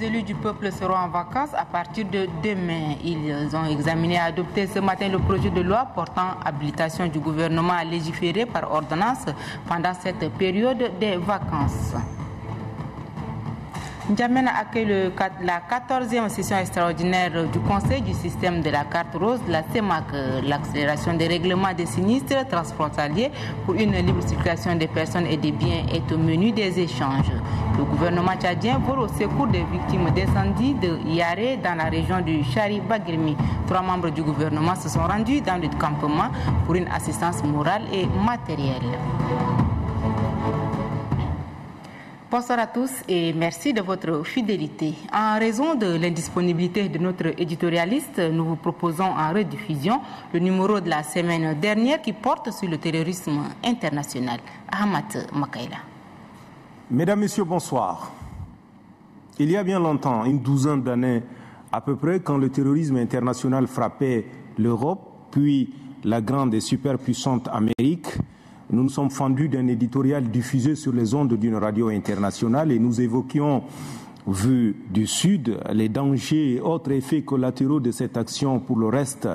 Les élus du peuple seront en vacances à partir de demain. Ils ont examiné et adopté ce matin le projet de loi portant habilitation du gouvernement à légiférer par ordonnance pendant cette période des vacances. N'Djamena accueille la 14e session extraordinaire du Conseil du système de la carte rose de la CEMAC, l'accélération des règlements des sinistres transfrontaliers pour une libre circulation des personnes et des biens est au menu des échanges. Le gouvernement tchadien vole au secours des victimes d'incendie de Yaré dans la région du Chari-Bagirmi. 3 membres du gouvernement se sont rendus dans le campement pour une assistance morale et matérielle. Bonsoir à tous et merci de votre fidélité. En raison de l'indisponibilité de notre éditorialiste, nous vous proposons en rediffusion le numéro de la semaine dernière qui porte sur le terrorisme international. Ahmad Makaila. Mesdames, Messieurs, bonsoir. Il y a bien longtemps, une douzaine d'années à peu près, quand le terrorisme international frappait l'Europe, puis la grande et superpuissante Amérique, nous nous sommes fendus d'un éditorial diffusé sur les ondes d'une radio internationale et nous évoquions, vu du Sud, les dangers et autres effets collatéraux de cette action pour le reste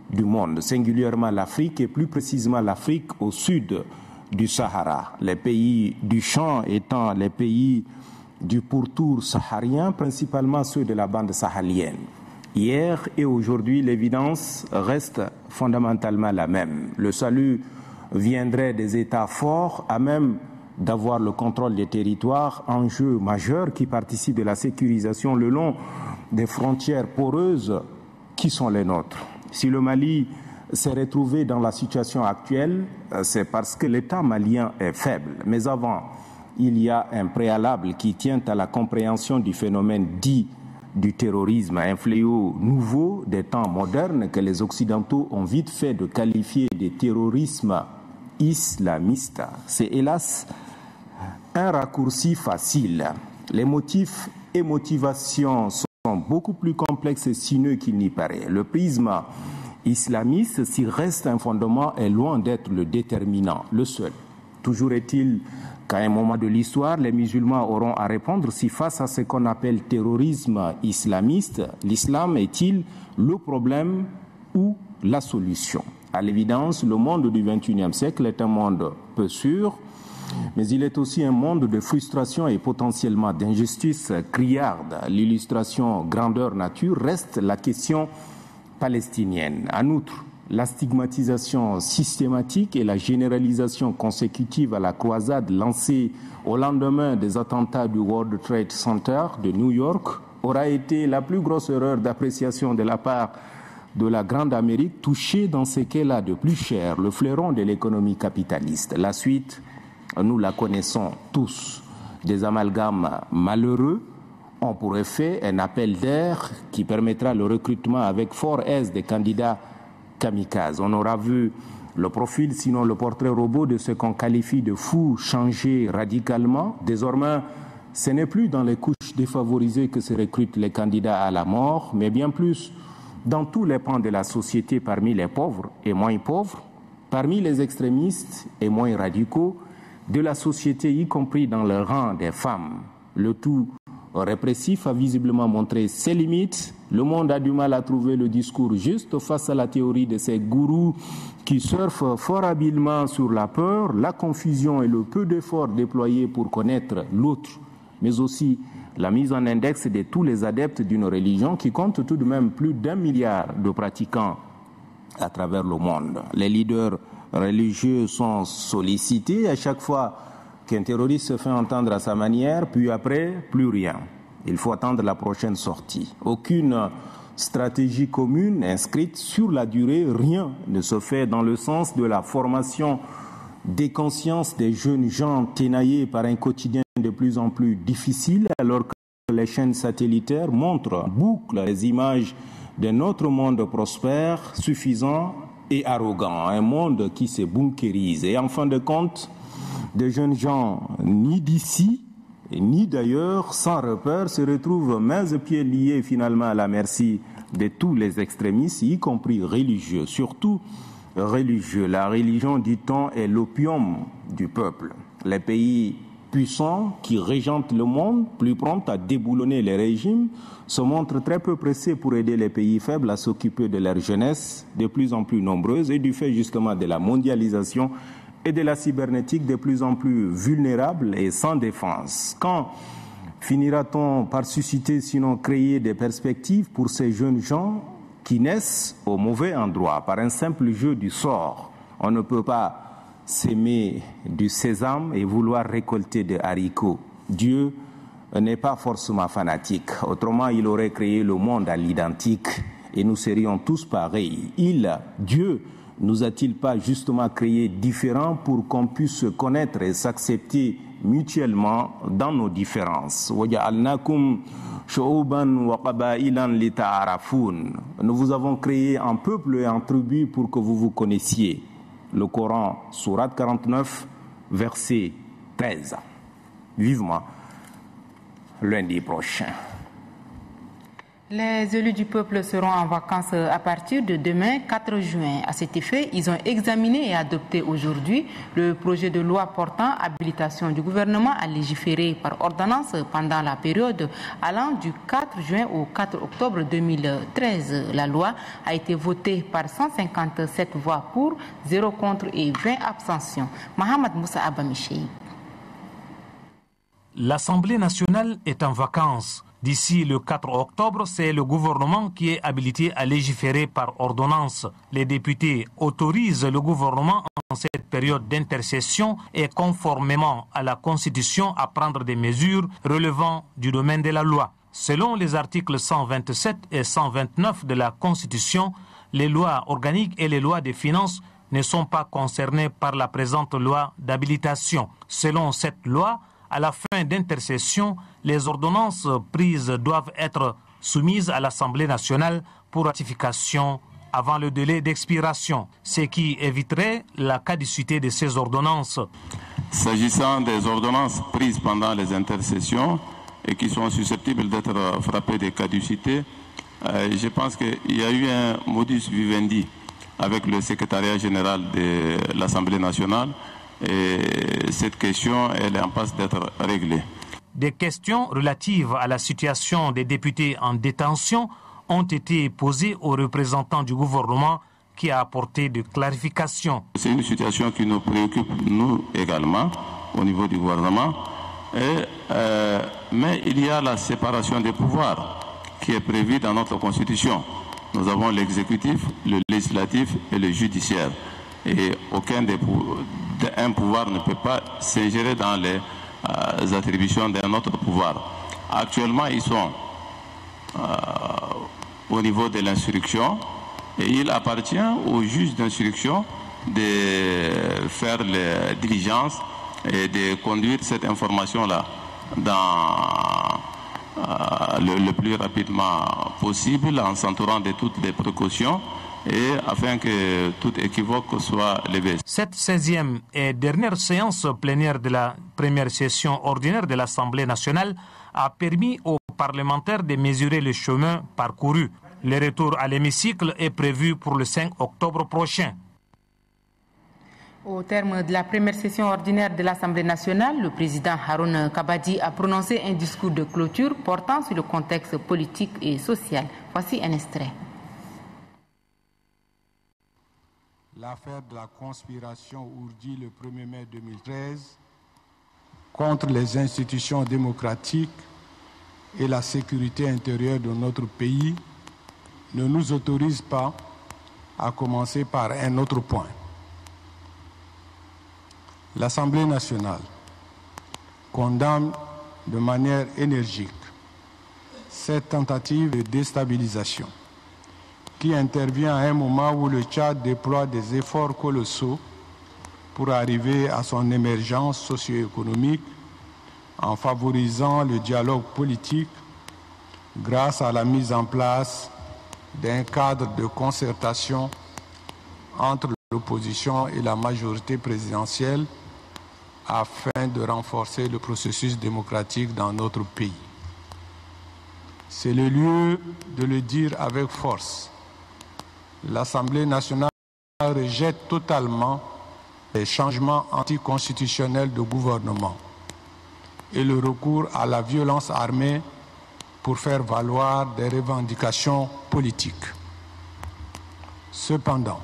du monde, singulièrement l'Afrique et plus précisément l'Afrique au sud du Sahara. Les pays du champ étant les pays du pourtour saharien, principalement ceux de la bande sahalienne. Hier et aujourd'hui, l'évidence reste fondamentalement la même. Le salut viendrait des États forts à même d'avoir le contrôle des territoires, enjeu majeur qui participe de la sécurisation le long des frontières poreuses qui sont les nôtres. Si le Mali s'est retrouvé dans la situation actuelle, c'est parce que l'État malien est faible. Mais avant, il y a un préalable qui tient à la compréhension du phénomène dit du terrorisme, un fléau nouveau des temps modernes que les Occidentaux ont vite fait de qualifier de terrorisme islamiste. C'est hélas un raccourci facile. Les motifs et motivations sont beaucoup plus complexes et sinueux qu'il n'y paraît. Le prisme islamiste, s'il reste un fondement, est loin d'être le déterminant, le seul. Toujours est-il qu'à un moment de l'histoire, les musulmans auront à répondre si face à ce qu'on appelle terrorisme islamiste, l'islam est-il le problème ou la solution? À l'évidence, le monde du XXIe siècle est un monde peu sûr, mais il est aussi un monde de frustration et potentiellement d'injustice criarde. L'illustration grandeur nature reste la question palestinienne. En outre, la stigmatisation systématique et la généralisation consécutive à la croisade lancée au lendemain des attentats du World Trade Center de New York aura été la plus grosse erreur d'appréciation de la part de la Grande Amérique, touchée dans ce qu'elle a de plus cher, le fleuron de l'économie capitaliste. La suite, nous la connaissons tous. Des amalgames malheureux ont pour effet un appel d'air qui permettra le recrutement avec fort aise des candidats kamikazes. On aura vu le profil, sinon le portrait robot de ce qu'on qualifie de fous changer radicalement. Désormais, ce n'est plus dans les couches défavorisées que se recrutent les candidats à la mort, mais bien plus dans tous les pans de la société, parmi les pauvres et moins pauvres, parmi les extrémistes et moins radicaux, de la société, y compris dans le rang des femmes. Le tout répressif a visiblement montré ses limites. Le monde a du mal à trouver le discours juste face à la théorie de ces gourous qui surfent fort habilement sur la peur, la confusion et le peu d'efforts déployés pour connaître l'autre, mais aussi la mise en index de tous les adeptes d'une religion qui compte tout de même plus d'1 milliard de pratiquants à travers le monde. Les leaders religieux sont sollicités à chaque fois qu'un terroriste se fait entendre à sa manière, puis après, plus rien. Il faut attendre la prochaine sortie. Aucune stratégie commune inscrite sur la durée, rien ne se fait dans le sens de la formation des consciences des jeunes gens ténaillés par un quotidien de plus en plus difficile, alors que les chaînes satellitaires montrent boucle les images d'un autre monde prospère, suffisant et arrogant, un monde qui se bunkérise. Et en fin de compte, des jeunes gens ni d'ici ni d'ailleurs, sans repère, se retrouvent mains et pieds liés finalement à la merci de tous les extrémistes, y compris religieux, surtout religieux. La religion, dit-on, est l'opium du peuple. Les pays puissants qui régentent le monde, plus prompts à déboulonner les régimes, se montrent très peu pressés pour aider les pays faibles à s'occuper de leur jeunesse, de plus en plus nombreuse, et du fait justement de la mondialisation et de la cybernétique de plus en plus vulnérable et sans défense. Quand finira-t-on par susciter, sinon créer des perspectives pour ces jeunes gens qui naissent au mauvais endroit, par un simple jeu du sort? On ne peut pas s'aimer du sésame et vouloir récolter des haricots. Dieu n'est pas forcément fanatique. Autrement, il aurait créé le monde à l'identique et nous serions tous pareils. Dieu, nous a-t-il pas justement créés différents pour qu'on puisse se connaître et s'accepter mutuellement dans nos différences? Nous vous avons créé en peuple et en tribu pour que vous vous connaissiez. Le Coran, sourate 49, verset 13. Vivement lundi prochain. Les élus du peuple seront en vacances à partir de demain, 4 juin. À cet effet, ils ont examiné et adopté aujourd'hui le projet de loi portant habilitation du gouvernement à légiférer par ordonnance pendant la période allant du 4 juin au 4 octobre 2013. La loi a été votée par 157 voix pour, 0 contre et 20 abstentions. Mohamed Moussa Abamichei. L'Assemblée nationale est en vacances. D'ici le 4 octobre, c'est le gouvernement qui est habilité à légiférer par ordonnance. Les députés autorisent le gouvernement en cette période d'intercession et conformément à la Constitution à prendre des mesures relevant du domaine de la loi. Selon les articles 127 et 129 de la Constitution, les lois organiques et les lois des finances ne sont pas concernées par la présente loi d'habilitation. Selon cette loi, à la fin d'intercession, les ordonnances prises doivent être soumises à l'Assemblée nationale pour ratification avant le délai d'expiration, ce qui éviterait la caducité de ces ordonnances. S'agissant des ordonnances prises pendant les intercessions et qui sont susceptibles d'être frappées de caducité, je pense qu'il y a eu un modus vivendi avec le secrétariat général de l'Assemblée nationale. Et cette question, elle est en passe d'être réglée. Des questions relatives à la situation des députés en détention ont été posées aux représentants du gouvernement qui a apporté des clarifications. C'est une situation qui nous préoccupe, nous également, au niveau du gouvernement. Mais il y a la séparation des pouvoirs qui est prévue dans notre Constitution. Nous avons l'exécutif, le législatif et le judiciaire. Et un pouvoir ne peut pas s'ingérer dans les attributions d'un autre pouvoir. Actuellement, ils sont au niveau de l'instruction et il appartient au juge d'instruction de faire les diligences et de conduire cette information-là dans le plus rapidement possible en s'entourant de toutes les précautions et afin que tout équivoque soit levé. Cette 16e et dernière séance plénière de la première session ordinaire de l'Assemblée nationale a permis aux parlementaires de mesurer le chemin parcouru. Le retour à l'hémicycle est prévu pour le 5 octobre prochain. Au terme de la première session ordinaire de l'Assemblée nationale, le président Haroun Kabadi a prononcé un discours de clôture portant sur le contexte politique et social. Voici un extrait. L'affaire de la conspiration ourdie le 1er mai 2013 contre les institutions démocratiques et la sécurité intérieure de notre pays ne nous autorise pas à commencer par un autre point. L'Assemblée nationale condamne de manière énergique cette tentative de déstabilisation qui intervient à un moment où le Tchad déploie des efforts colossaux pour arriver à son émergence socio-économique en favorisant le dialogue politique grâce à la mise en place d'un cadre de concertation entre l'opposition et la majorité présidentielle afin de renforcer le processus démocratique dans notre pays. C'est le lieu de le dire avec force. L'Assemblée nationale rejette totalement les changements anticonstitutionnels de gouvernement et le recours à la violence armée pour faire valoir des revendications politiques. Cependant,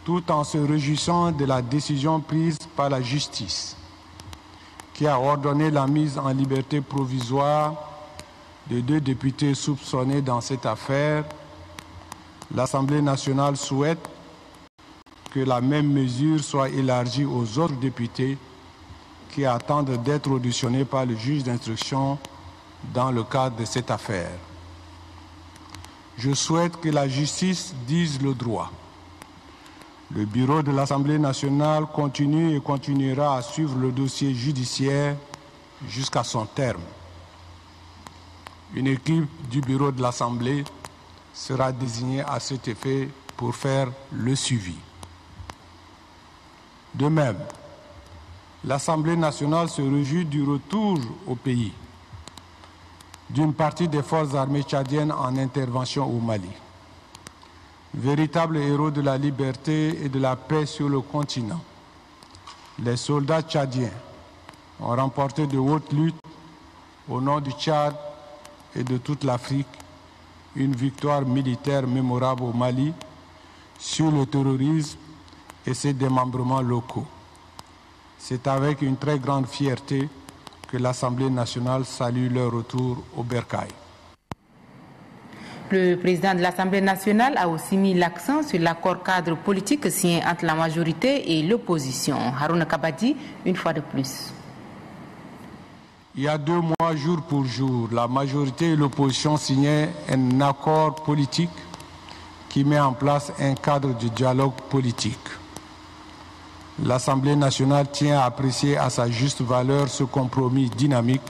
tout en se réjouissant de la décision prise par la justice, qui a ordonné la mise en liberté provisoire de 2 députés soupçonnés dans cette affaire, l'Assemblée nationale souhaite que la même mesure soit élargie aux autres députés qui attendent d'être auditionnés par le juge d'instruction dans le cadre de cette affaire. Je souhaite que la justice dise le droit. Le bureau de l'Assemblée nationale continue et continuera à suivre le dossier judiciaire jusqu'à son terme. Une équipe du bureau de l'Assemblée sera désignée à cet effet pour faire le suivi. De même, l'Assemblée nationale se réjouit du retour au pays d'une partie des forces armées tchadiennes en intervention au Mali. Véritables héros de la liberté et de la paix sur le continent, les soldats tchadiens ont remporté de hautes luttes au nom du Tchad et de toute l'Afrique une victoire militaire mémorable au Mali sur le terrorisme et ses démembrements locaux. C'est avec une très grande fierté que l'Assemblée nationale salue leur retour au bercail. Le président de l'Assemblée nationale a aussi mis l'accent sur l'accord cadre politique signé entre la majorité et l'opposition. Harouna Kabadi, une fois de plus. Il y a 2 mois, jour pour jour, la majorité et l'opposition signaient un accord politique qui met en place un cadre de dialogue politique. L'Assemblée nationale tient à apprécier à sa juste valeur ce compromis dynamique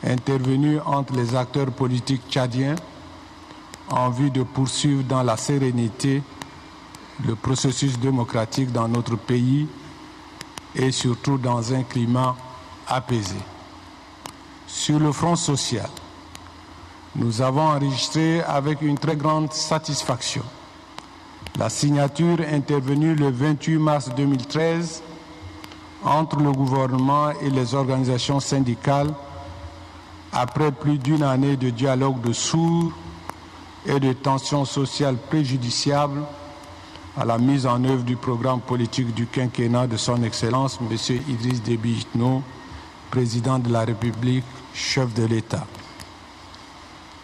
intervenu entre les acteurs politiques tchadiens en vue de poursuivre dans la sérénité le processus démocratique dans notre pays et surtout dans un climat apaisé. Sur le front social, nous avons enregistré avec une très grande satisfaction la signature intervenue le 28 mars 2013 entre le gouvernement et les organisations syndicales après plus d'1 année de dialogue de sourds et de tensions sociales préjudiciables à la mise en œuvre du programme politique du quinquennat de son Excellence M. Idriss Déby Itno, président de la République, chef de l'État.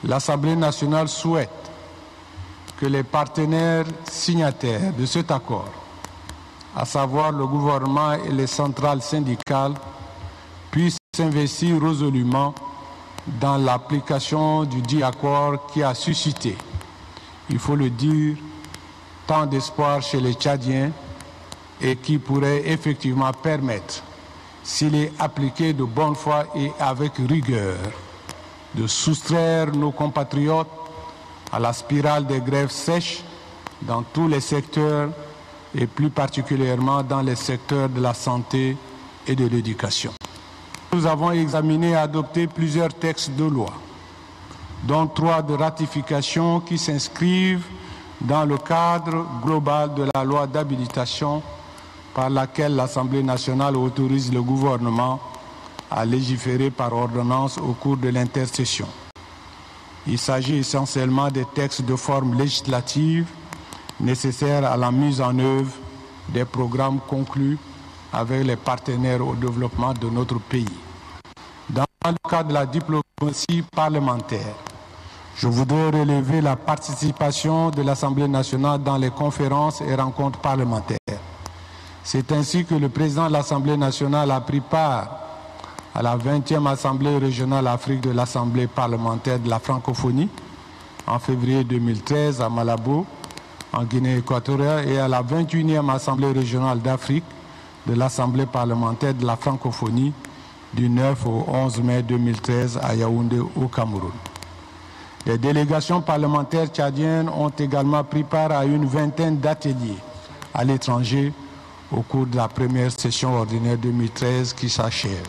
L'Assemblée nationale souhaite que les partenaires signataires de cet accord, à savoir le gouvernement et les centrales syndicales, puissent s'investir résolument dans l'application du dit accord qui a suscité, il faut le dire, tant d'espoir chez les Tchadiens et qui pourrait effectivement permettre, s'il est appliqué de bonne foi et avec rigueur, de soustraire nos compatriotes à la spirale des grèves sèches dans tous les secteurs et plus particulièrement dans les secteurs de la santé et de l'éducation. Nous avons examiné et adopté plusieurs textes de loi, dont 3 de ratification qui s'inscrivent dans le cadre global de la loi d'habilitation par laquelle l'Assemblée nationale autorise le gouvernement à légiférer par ordonnance au cours de l'intersession. Il s'agit essentiellement des textes de forme législative nécessaires à la mise en œuvre des programmes conclus avec les partenaires au développement de notre pays. Dans le cadre de la diplomatie parlementaire, je voudrais relever la participation de l'Assemblée nationale dans les conférences et rencontres parlementaires. C'est ainsi que le président de l'Assemblée nationale a pris part à la 20e Assemblée régionale Afrique de l'Assemblée parlementaire de la francophonie en février 2013 à Malabo, en Guinée équatoriale, et à la 21e Assemblée régionale d'Afrique de l'Assemblée parlementaire de la francophonie du 9 au 11 mai 2013 à Yaoundé au Cameroun. Les délégations parlementaires tchadiennes ont également pris part à une 20aine d'ateliers à l'étranger au cours de la première session ordinaire 2013 qui s'achève.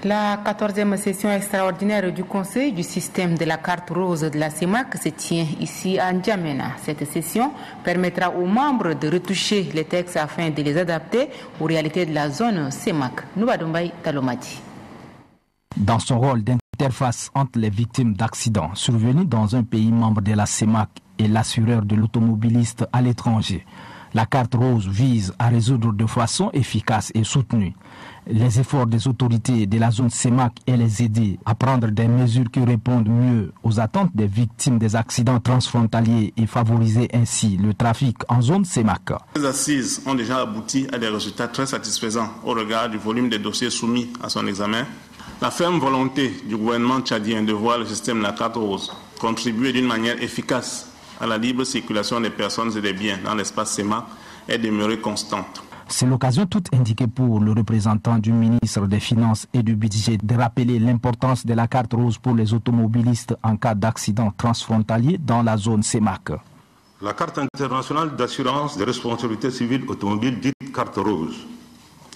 La 14e session extraordinaire du Conseil du système de la carte rose de la CEMAC se tient ici à N'Djamena. Cette session permettra aux membres de retoucher les textes afin de les adapter aux réalités de la zone CEMAC. Noubadoumbaï Talomadi. Dans son rôle d'interface entre les victimes d'accidents survenus dans un pays membre de la CEMAC et l'assureur de l'automobiliste à l'étranger, la carte rose vise à résoudre de façon efficace et soutenue les efforts des autorités de la zone CEMAC et les aider à prendre des mesures qui répondent mieux aux attentes des victimes des accidents transfrontaliers et favoriser ainsi le trafic en zone CEMAC. Les assises ont déjà abouti à des résultats très satisfaisants au regard du volume des dossiers soumis à son examen. La ferme volonté du gouvernement tchadien de voir le système de la carte rose contribuer d'une manière efficace à la libre circulation des personnes et des biens dans l'espace CEMAC est demeurée constante. C'est l'occasion toute indiquée pour le représentant du ministre des Finances et du Budget de rappeler l'importance de la carte rose pour les automobilistes en cas d'accident transfrontalier dans la zone CEMAC. La carte internationale d'assurance des responsabilités civiles automobiles, dite carte rose,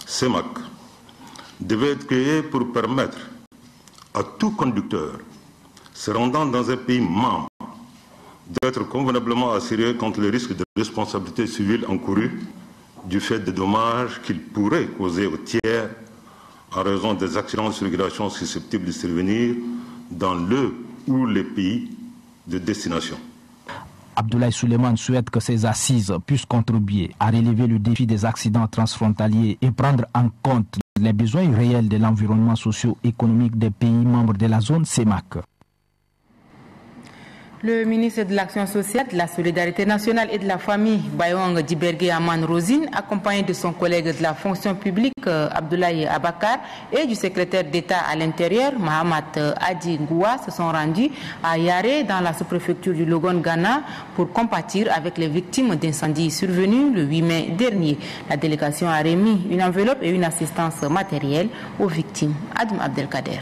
CEMAC, devait être créée pour permettre à tout conducteur se rendant dans un pays membre d'être convenablement assuré contre les risques de responsabilité civile encourus du fait des dommages qu'il pourrait causer aux tiers en raison des accidents de circulation susceptibles de survenir dans le ou les pays de destination. Abdoulaye Souleymane souhaite que ces assises puissent contribuer à relever le défi des accidents transfrontaliers et prendre en compte les besoins réels de l'environnement socio-économique des pays membres de la zone CEMAC. Le ministre de l'Action sociale, de la Solidarité nationale et de la famille, Bayong Djibergué Aman Rosine, accompagné de son collègue de la fonction publique, Abdoulaye Abakar, et du secrétaire d'État à l'intérieur, Mahamat Adi Ngoua, se sont rendus à Yare, dans la sous-préfecture du Logon, Ghana, pour compatir avec les victimes d'incendies survenus le 8 mai dernier. La délégation a remis une enveloppe et une assistance matérielle aux victimes. Adam Abdelkader.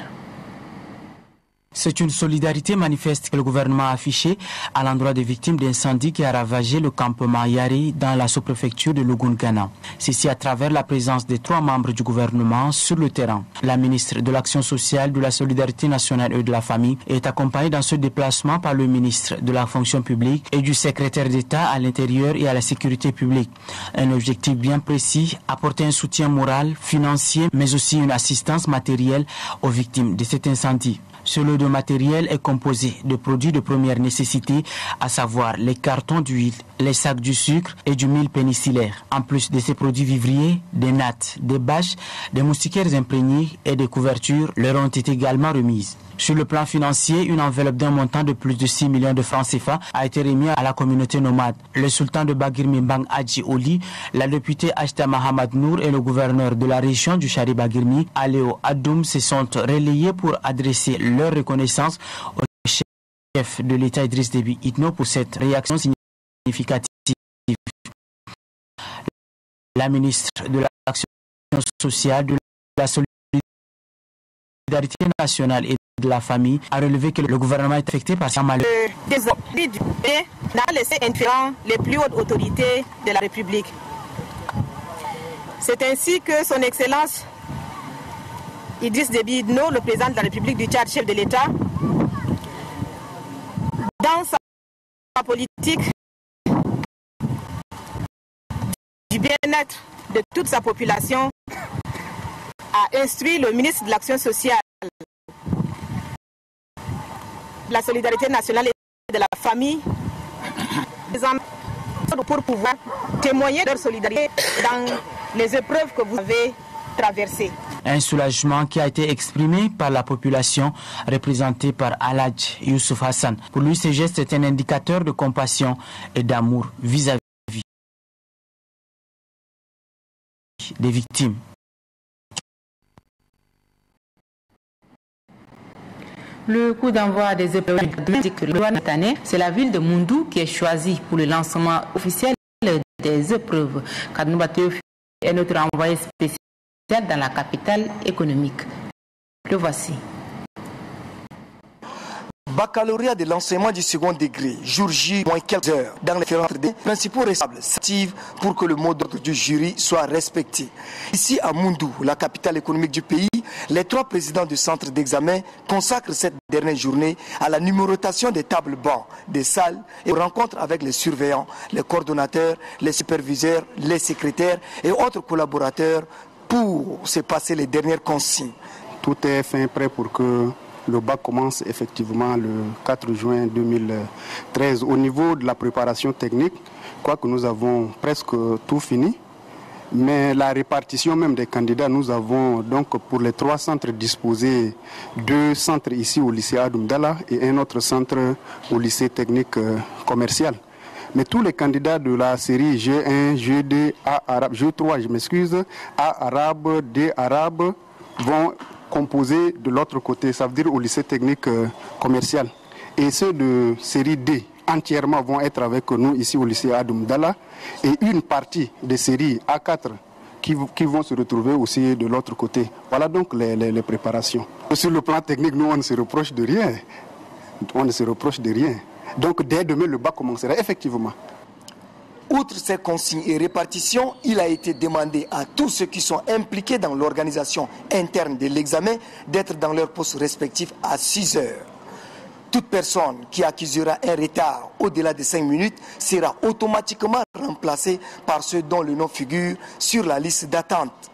C'est une solidarité manifeste que le gouvernement a affichée à l'endroit des victimes d'incendie qui a ravagé le campement Yari dans la sous-préfecture de Logun, Ghana. Ceci à travers la présence des 3 membres du gouvernement sur le terrain. La ministre de l'Action sociale, de la Solidarité nationale et de la famille est accompagnée dans ce déplacement par le ministre de la fonction publique et du secrétaire d'État à l'intérieur et à la sécurité publique. Un objectif bien précis, apporter un soutien moral, financier, mais aussi une assistance matérielle aux victimes de cet incendie. Ce lot de matériel est composé de produits de première nécessité, à savoir les cartons d'huile, les sacs du sucre et du mil pénincillaire. En plus de ces produits vivriers, des nattes, des bâches, des moustiquaires imprégnés et des couvertures leur ont été également remises. Sur le plan financier, une enveloppe d'un montant de plus de 6 millions de francs CFA a été remise à la communauté nomade. Le sultan de Bagirmi-Mbang Adji Oli, la députée Ashta Mahamad Nour et le gouverneur de la région du Chari-Bagirmi, Aléo Adoum, se sont relayés pour adresser leur reconnaissance au chef de l'État Idriss Déby Itno pour cette réaction significative. La ministre de l'Action sociale, de la Solidarité nationale et de la famille a relevé que le gouvernement est affecté par ce malheur. Le désordre du pays n'a laissé indifférent les plus hautes autorités de la République. C'est ainsi que son Excellence Idriss Déby Itno, le président de la République du Tchad, chef de l'État, dans sa politique du bien-être de toute sa population, a instruit le ministre de l'Action sociale, de la Solidarité nationale et de la famille pour pouvoir témoigner de leur solidarité dans les épreuves que vous avez traversées. Un soulagement qui a été exprimé par la population représentée par Aladj Youssouf Hassan. Pour lui, ce geste est un indicateur de compassion et d'amour vis-à-vis des victimes. Le coup d'envoi des épreuves cette année, c'est la ville de Moundou qui est choisie pour le lancement officiel des épreuves. Kadouba Théophile est notre envoyé spécial dans la capitale économique. Le voici. baccalauréat de l'enseignement du second degré, jour J, moins quelques heures, dans les différentes des principaux responsables s'activent pour que le mot d'ordre du jury soit respecté. Ici à Moundou, la capitale économique du pays, les 3 présidents du centre d'examen consacrent cette dernière journée à la numérotation des tables bancs, des salles et aux rencontres avec les surveillants, les coordonnateurs, les superviseurs, les secrétaires et autres collaborateurs pour se passer les dernières consignes. Tout est fin prêt pour que le bac commence effectivement le 4 juin 2013. Au niveau de la préparation technique, quoique nous avons presque tout fini, mais la répartition même des candidats, nous avons donc pour les 3 centres disposés 2 centres ici au lycée Adoumdala et un autre centre au lycée technique commercial. Mais tous les candidats de la série G1, G2, A arabe, G3, je m'excuse, A arabe, D arabe vont composer de l'autre côté, ça veut dire au lycée technique commercial. Et ceux de série D entièrement vont être avec nous ici au lycée Adoumdala et une partie des séries A4 qui vont se retrouver aussi de l'autre côté. Voilà donc les préparations. Sur le plan technique, nous on ne se reproche de rien. On ne se reproche de rien. Donc dès demain, le bac commencera effectivement. Outre ces consignes et répartitions, il a été demandé à tous ceux qui sont impliqués dans l'organisation interne de l'examen d'être dans leurs postes respectifs à 6 heures. Toute personne qui accusera un retard au-delà de 5 minutes sera automatiquement remplacée par ceux dont le nom figure sur la liste d'attente.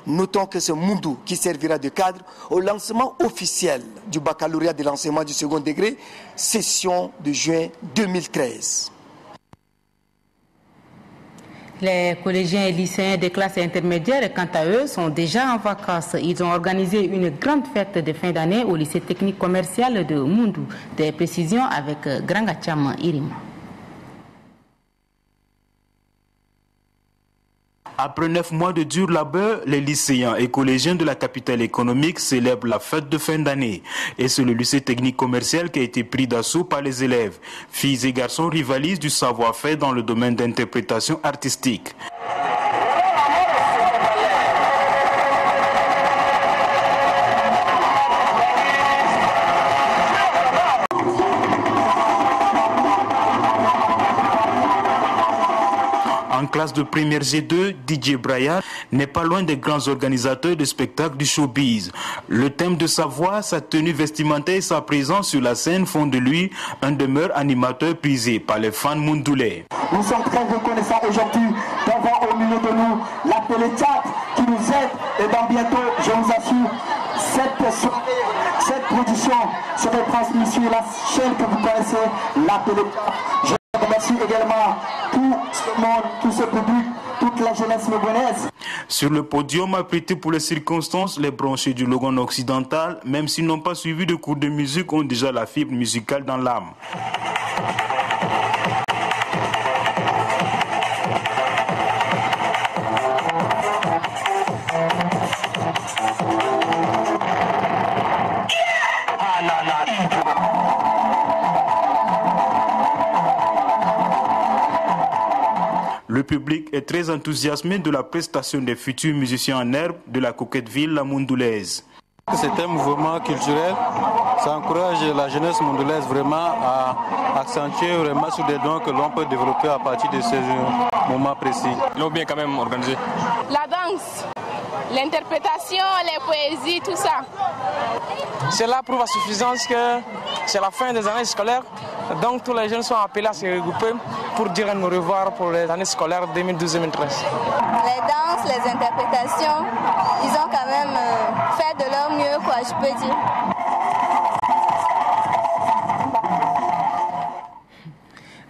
Notons que c'est Moundou qui servira de cadre au lancement officiel du baccalauréat de l'enseignement du second degré, session de juin 2013. Les collégiens et lycéens des classes intermédiaires, quant à eux, sont déjà en vacances. Ils ont organisé une grande fête de fin d'année au lycée technique commercial de Moundou. Des précisions avec Grangacham Irima. Après 9 mois de dur labeur, les lycéens et collégiens de la capitale économique célèbrent la fête de fin d'année. Et c'est le lycée technique commercial qui a été pris d'assaut par les élèves. Filles et garçons rivalisent du savoir-faire dans le domaine d'interprétation artistique. En classe de première G2, DJ Brian n'est pas loin des grands organisateurs de spectacles du showbiz. Le thème de sa voix, sa tenue vestimentaire et sa présence sur la scène font de lui un demeure animateur prisé par les fans moundoulais. Nous sommes très reconnaissants aujourd'hui d'avoir au milieu de nous la Téléchat qui nous aide et dans bientôt, je vous assure, cette production sera transmise sur la chaîne que vous connaissez, la Téléchat. Je remercie également tout ce monde, tout ce public, toute la jeunesse megonaise. Sur le podium apprêté pour les circonstances, les branchés du Logon occidental, même s'ils n'ont pas suivi de cours de musique, ont déjà la fibre musicale dans l'âme. Le public est très enthousiasmé de la prestation des futurs musiciens en herbe de la coquette ville la moundoulaise. C'est un mouvement culturel, ça encourage la jeunesse moundoulaise vraiment à accentuer vraiment sur des dons que l'on peut développer à partir de ces moments précis. Ils l'ont bien quand même organisé. La danse, l'interprétation, les poésies, tout ça. Cela prouve à suffisance que c'est la fin des années scolaires, donc tous les jeunes sont appelés à se regrouper pour dire au revoir pour les années scolaires 2012-2013. Les danses, les interprétations, ils ont quand même fait de leur mieux, quoi, je peux dire.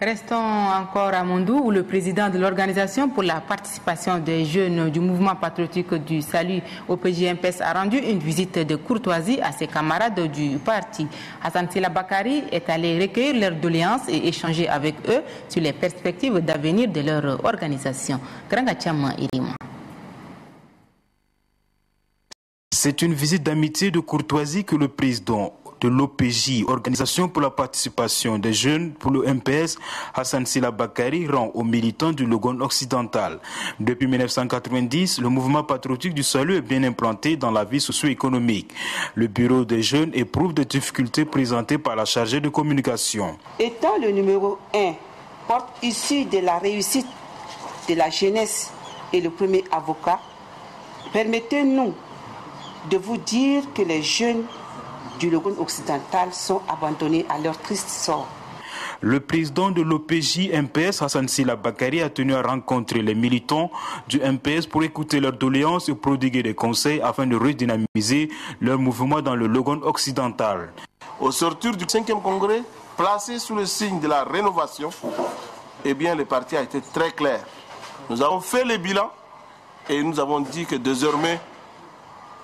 Restons encore à Moundou où le président de l'organisation pour la participation des jeunes du mouvement patriotique du salut au PJMPS a rendu une visite de courtoisie à ses camarades du parti. Hassan Sila Bakari est allé recueillir leurs doléances et échanger avec eux sur les perspectives d'avenir de leur organisation. Grangacham Irima. C'est une visite d'amitié et de courtoisie que le président de l'OPJ, Organisation pour la participation des jeunes pour le MPS, Hassan Sila Bakari, rend aux militants du Logone occidental. Depuis 1990, le mouvement patriotique du salut est bien implanté dans la vie socio-économique. Le bureau des jeunes éprouve des difficultés présentées par la chargée de communication. Étant le numéro 1, porte issu de la réussite de la jeunesse et le premier avocat, permettez-nous de vous dire que les jeunes du Logone occidental sont abandonnés à leur triste sort. Le président de l'OPJ MPS, Hassan Sila Bakari, a tenu à rencontrer les militants du MPS pour écouter leurs doléances et prodiguer des conseils afin de redynamiser leur mouvement dans le Logone occidental. Au sortir du 5e congrès, placé sous le signe de la rénovation, eh bien, le parti a été très clair. Nous avons fait le bilan et nous avons dit que désormais,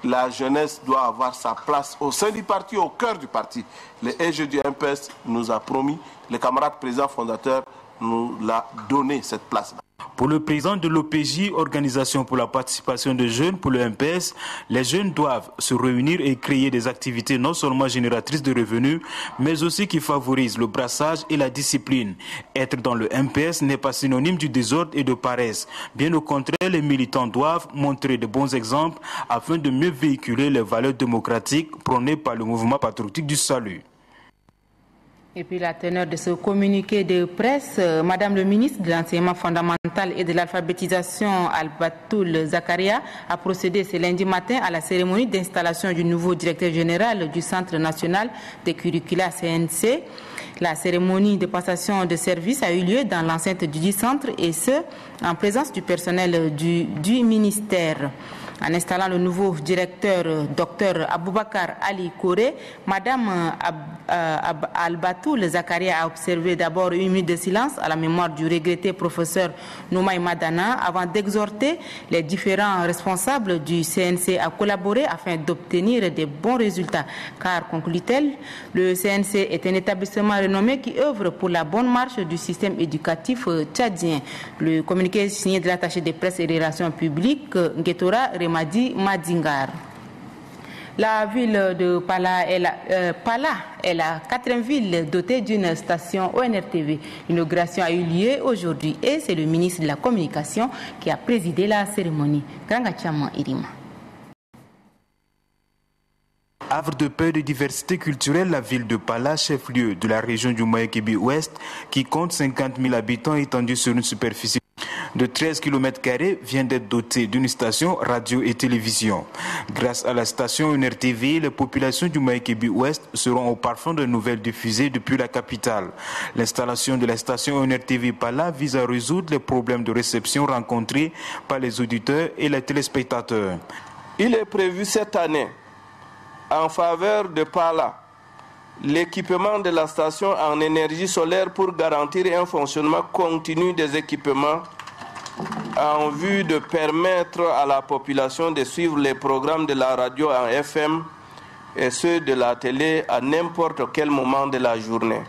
la jeunesse doit avoir sa place au sein du parti, au cœur du parti. Le EG du MPS nous a promis, le camarade président fondateur nous l'a donné cette place-là. Pour le président de l'OPJ, Organisation pour la participation des jeunes pour le MPS, les jeunes doivent se réunir et créer des activités non seulement génératrices de revenus, mais aussi qui favorisent le brassage et la discipline. Être dans le MPS n'est pas synonyme du désordre et de paresse. Bien au contraire, les militants doivent montrer de bons exemples afin de mieux véhiculer les valeurs démocratiques prônées par le mouvement patriotique du salut. Et puis la teneur de ce communiqué de presse, Madame le ministre de l'Enseignement fondamental et de l'Alphabétisation, Albatoul Zakaria, a procédé ce lundi matin à la cérémonie d'installation du nouveau directeur général du Centre national des curricula CNC. La cérémonie de passation de service a eu lieu dans l'enceinte du centre et ce, en présence du personnel du ministère. En installant le nouveau directeur, Dr Aboubakar Ali Kore, Madame Albatoul Zakaria a observé d'abord une minute de silence à la mémoire du regretté professeur Noumaï Madana avant d'exhorter les différents responsables du CNC à collaborer afin d'obtenir de bons résultats. Car, conclut-elle, le CNC est un établissement renommé qui œuvre pour la bonne marche du système éducatif tchadien. Le communiqué signé de l'attaché de presse et des relations publiques, Ngetora Madi Madingar. La ville de Pala est la quatrième ville dotée d'une station ONRTV. L'inauguration a eu lieu aujourd'hui et c'est le ministre de la Communication qui a présidé la cérémonie. Grangachama Irima. Havre de paix et de diversité culturelle, la ville de Pala, chef-lieu de la région du Moyen-Kébi-Ouest, qui compte 50 000 habitants étendus sur une superficie de 13 km², vient d'être dotée d'une station radio et télévision. Grâce à la station ONRTV, les populations du Moyen-Kébi-Ouest seront au parfum de nouvelles diffusées depuis la capitale. L'installation de la station ONRTV Pala vise à résoudre les problèmes de réception rencontrés par les auditeurs et les téléspectateurs. Il est prévu cette année, en faveur de Pala, l'équipement de la station en énergie solaire pour garantir un fonctionnement continu des équipements en vue de permettre à la population de suivre les programmes de la radio en FM et ceux de la télé à n'importe quel moment de la journée.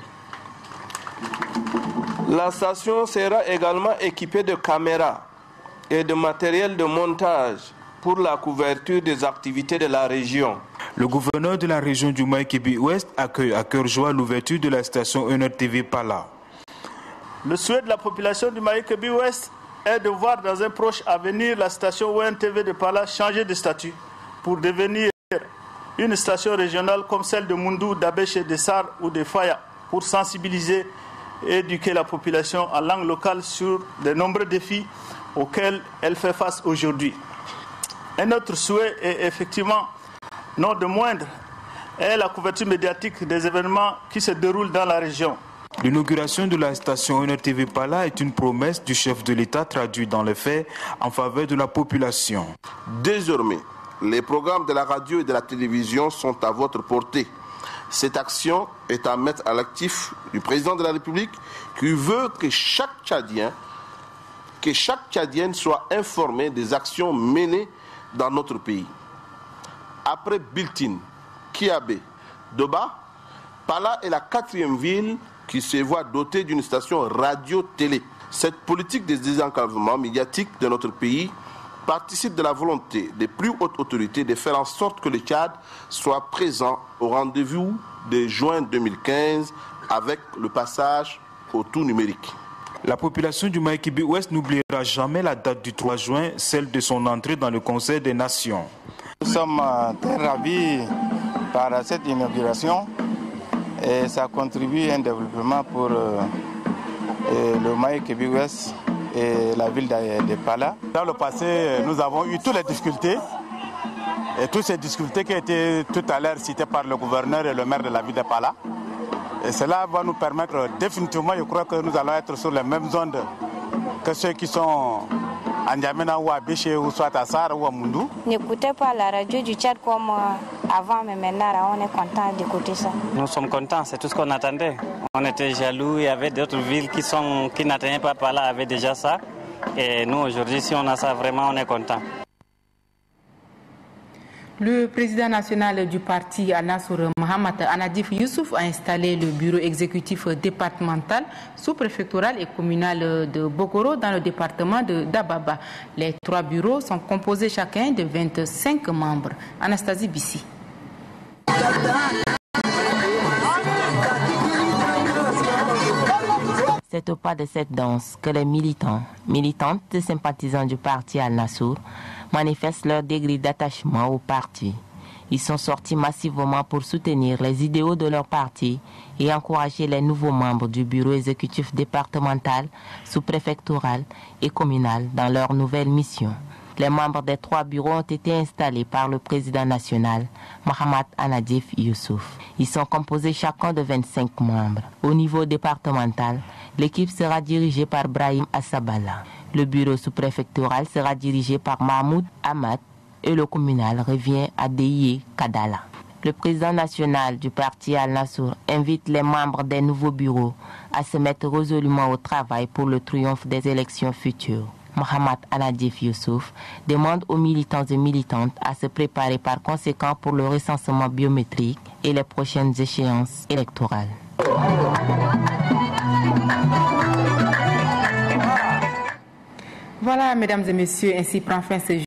La station sera également équipée de caméras et de matériel de montage pour la couverture des activités de la région. Le gouverneur de la région du Moyen-Kébi-Ouest accueille à cœur joie l'ouverture de la station ONRTV Pala. Le souhait de la population du Moyen-Kébi-Ouest est de voir dans un proche avenir la station ONTV de Pala changer de statut pour devenir une station régionale comme celle de Moundou, d'Abéché, de Sar ou de Faya pour sensibiliser et éduquer la population en langue locale sur de nombreux défis auxquels elle fait face aujourd'hui. Un autre souhait est effectivement, non de moindre, est la couverture médiatique des événements qui se déroulent dans la région. L'inauguration de la station ONRTV Pala est une promesse du chef de l'État traduite dans les faits en faveur de la population. Désormais, les programmes de la radio et de la télévision sont à votre portée. Cette action est à mettre à l'actif du président de la République qui veut que chaque Tchadienne soit informé des actions menées dans notre pays. Après Biltine, Kiabé, Doba, Pala est la quatrième ville qui se voit dotée d'une station radio-télé. Cette politique de désenclavement médiatique de notre pays participe de la volonté des plus hautes autorités de faire en sorte que le Tchad soit présent au rendez-vous de juin 2015 avec le passage au tout numérique. La population du Maïkibi Ouest n'oubliera jamais la date du 3 juin, celle de son entrée dans le Conseil des Nations. Nous sommes très ravis par cette inauguration et ça contribue à un développement pour le Maïkibi Ouest et la ville de Pala. Dans le passé, nous avons eu toutes les difficultés. Et toutes ces difficultés qui étaient tout à l'heure citées par le gouverneur et le maire de la ville de Pala. Et cela va nous permettre définitivement, je crois que nous allons être sur les mêmes ondes que ceux qui sont à N'Djamena ou à Biché ou soit à Sar ou à Mundou. N'écoutez pas la radio du Tchad comme avant, mais maintenant on est content d'écouter ça. Nous sommes contents, c'est tout ce qu'on attendait. On était jaloux, il y avait d'autres villes qui n'atteignaient pas Pala, avaient déjà ça. Et nous aujourd'hui, si on a ça, vraiment on est content. Le président national du parti Al-Nassour, Mohamed Anadif Youssouf, a installé le bureau exécutif départemental, sous-préfectoral et communal de Bokoro dans le département de Dababa. Les 3 bureaux sont composés chacun de 25 membres. Anastasie Bissi. C'est au pas de cette danse que les militantes et sympathisants du parti Al-Nassour manifestent leur degré d'attachement au parti. Ils sont sortis massivement pour soutenir les idéaux de leur parti et encourager les nouveaux membres du bureau exécutif départemental, sous-préfectoral et communal dans leur nouvelle mission. Les membres des 3 bureaux ont été installés par le président national, Mohamed Anadif Youssouf. Ils sont composés chacun de 25 membres. Au niveau départemental, l'équipe sera dirigée par Brahim Assabala. Le bureau sous-préfectoral sera dirigé par Mahmoud Ahmad et le communal revient à Deyé Kadala. Le président national du parti Al-Nassour invite les membres des nouveaux bureaux à se mettre résolument au travail pour le triomphe des élections futures. Mohamed Anadif Youssouf demande aux militants et militantes à se préparer par conséquent pour le recensement biométrique et les prochaines échéances électorales. Voilà, mesdames et messieurs, ainsi prend fin ce